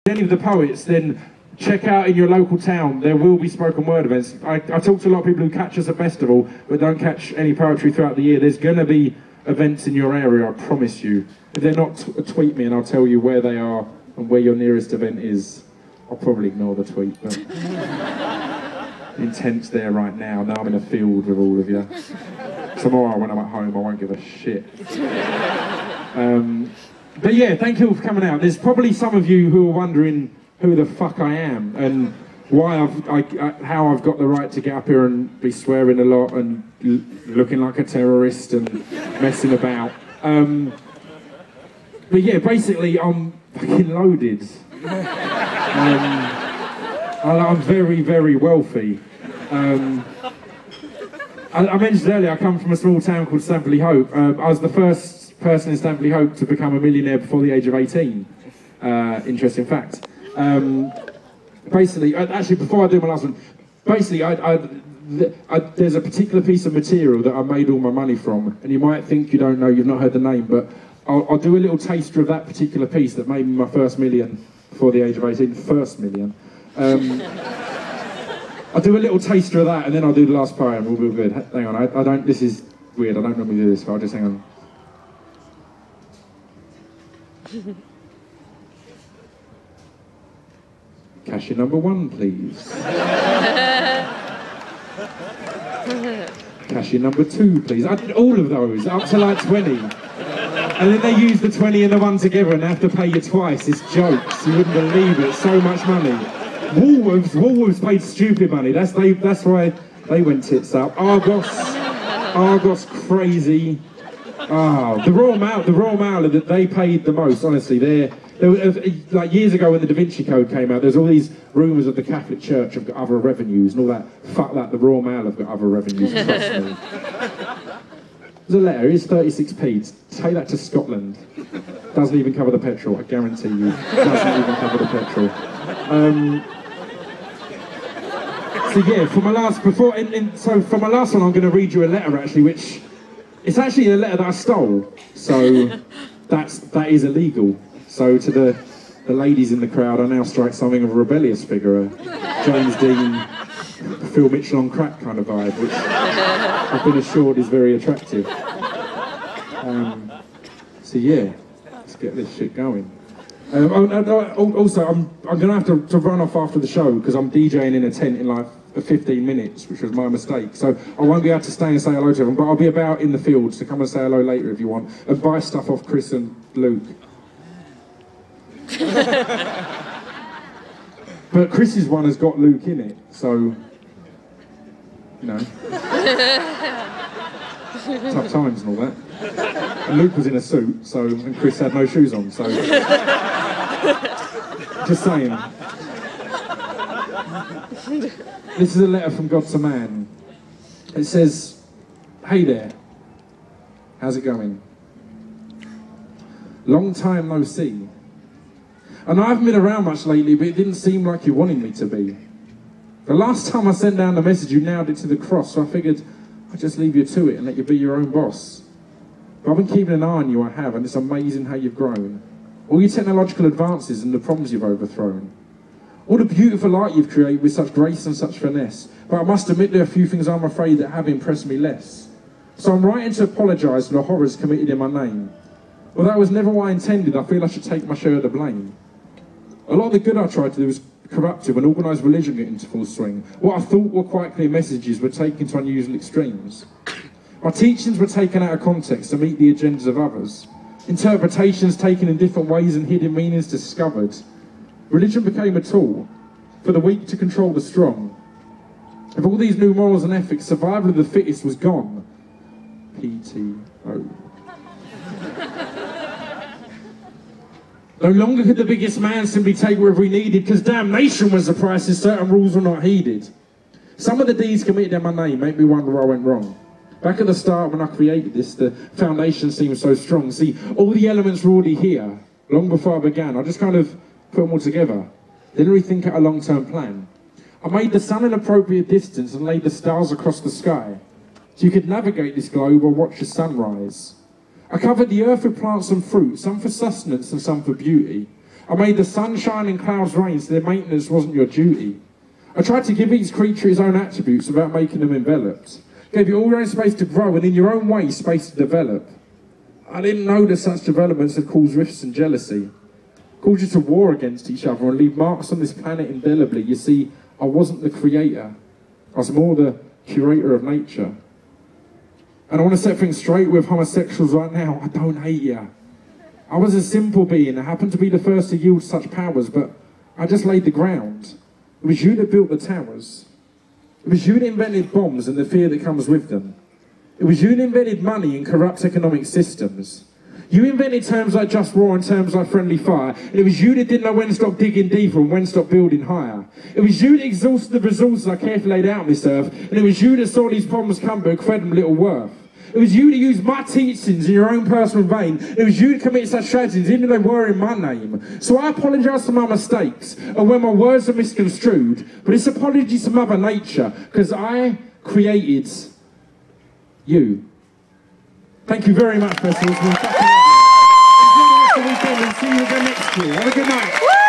any of the poets, then check out in your local town. There will be spoken word events. I talk to a lot of people who catch us at Bestival, but don't catch any poetry throughout the year. There's going to be events in your area, I promise you. If they're not, tweet me and I'll tell you where they are and where your nearest event is. I'll probably ignore the tweet, but the intent's there right now. Now I'm in a field with all of you. Tomorrow when I'm at home, I won't give a shit. But yeah, thank you for coming out. There's probably some of you who are wondering who the fuck I am and why how I've got the right to get up here and be swearing a lot and looking like a terrorist and messing about. But yeah, basically I'm fucking loaded. I'm very, very wealthy. I mentioned earlier I come from a small town called Stamford Hope. I was the first person in Stamford Hope to become a millionaire before the age of 18. Interesting fact. Basically, actually before I do my last one, basically there's a particular piece of material that I made all my money from, and you might think you don't know, you've not heard the name, but I'll do a little taster of that particular piece that made me my first million before the age of 18, first million. I'll do a little taster of that and then I'll do the last poem. We'll be good. Hang on, I don't, this is weird, I don't normally do this, but I'll just hang on. Cashier number 1, please. Cashier number 2, please. I did all of those, up to like 20. And then they use the 20 and the 1 together and they have to pay you twice. It's jokes, you wouldn't believe it, so much money. Woolworths paid stupid money, that's why they went tits up. Argos crazy. The Royal Mail, that they paid the most, honestly. Like years ago when the Da Vinci Code came out, there's all these rumours of the Catholic Church have got other revenues and all that. Fuck that, the Royal Mail have got other revenues, trust me. There's a letter, it's 36p. Take that to Scotland. Doesn't even cover the petrol, I guarantee you. Doesn't even cover the petrol. So yeah, for my last one, I'm going to read you a letter actually, which it's actually a letter that I stole. So that is illegal. So to the ladies in the crowd, I now strike something of a rebellious figure, a James Dean, Phil Mitchell on crack kind of vibe, which I've been assured is very attractive. So yeah, let's get this shit going. Also, I'm going to have to run off after the show because I'm DJing in a tent in like 15 minutes, which was my mistake. So I won't be able to stay and say hello to everyone, but I'll be about in the field, so come and say hello later if you want, and buy stuff off Chris and Luke. But Chris's one has got Luke in it, so, you know. Tough times and all that. And Luke was in a suit, so, and Chris had no shoes on, so. Just saying. This is a letter from God to man. It says, "Hey there, how's it going? Long time no see. And I haven't been around much lately, but it didn't seem like you wanted me to be. The last time I sent down the message, you nailed it to the cross, so I figured I'd just leave you to it and let you be your own boss. But I've been keeping an eye on you, I have, and it's amazing how you've grown. All your technological advances and the problems you've overthrown. All the beautiful art you've created with such grace and such finesse. But I must admit there are a few things I'm afraid that have impressed me less. So I'm writing to apologise for the horrors committed in my name. Well, that was never what I intended. I feel I should take my share of the blame. A lot of the good I tried to do was corruptive and organised religion got into full swing. What I thought were quite clear messages were taken to unusual extremes. My teachings were taken out of context to meet the agendas of others. Interpretations taken in different ways and hidden meanings discovered. Religion became a tool for the weak to control the strong. Of all these new morals and ethics, survival of the fittest was gone. PTO. No longer could the biggest man simply take wherever he needed, because damnation was the price and certain rules were not heeded. Some of the deeds committed in my name make me wonder where I went wrong. Back at the start when I created this, the foundation seemed so strong. See, all the elements were already here, long before I began. I just kind of put them all together. Didn't really think out a long-term plan. I made the sun an appropriate distance and laid the stars across the sky, so you could navigate this globe or watch the sunrise. I covered the earth with plants and fruit, some for sustenance and some for beauty. I made the sun shine and clouds rain so their maintenance wasn't your duty. I tried to give each creature its own attributes without making them enveloped. Gave you all your own space to grow and in your own way space to develop. I didn't know that such developments had caused rifts and jealousy. Caused you to war against each other and leave marks on this planet indelibly. You see, I wasn't the creator. I was more the curator of nature. And I want to set things straight with homosexuals right now. I don't hate you. I was a simple being. I happened to be the first to yield such powers, but I just laid the ground. It was you that built the towers. It was you that invented bombs and the fear that comes with them. It was you that invented money and corrupt economic systems. You invented terms like just war and terms like friendly fire. And it was you that didn't know when to stop digging deeper and when to stop building higher. It was you that exhausted the resources I carefully laid out on this earth. And it was you that saw these problems come but credited them little worth. It was you that used my teachings in your own personal vein. It was you that committed such tragedies, even though they were in my name. So I apologise for my mistakes, and when my words are misconstrued, but it's apologies to Mother Nature, because I created you. Thank you very much, Bestival. Enjoy the rest of the weekend and see you again next year. Have a good night.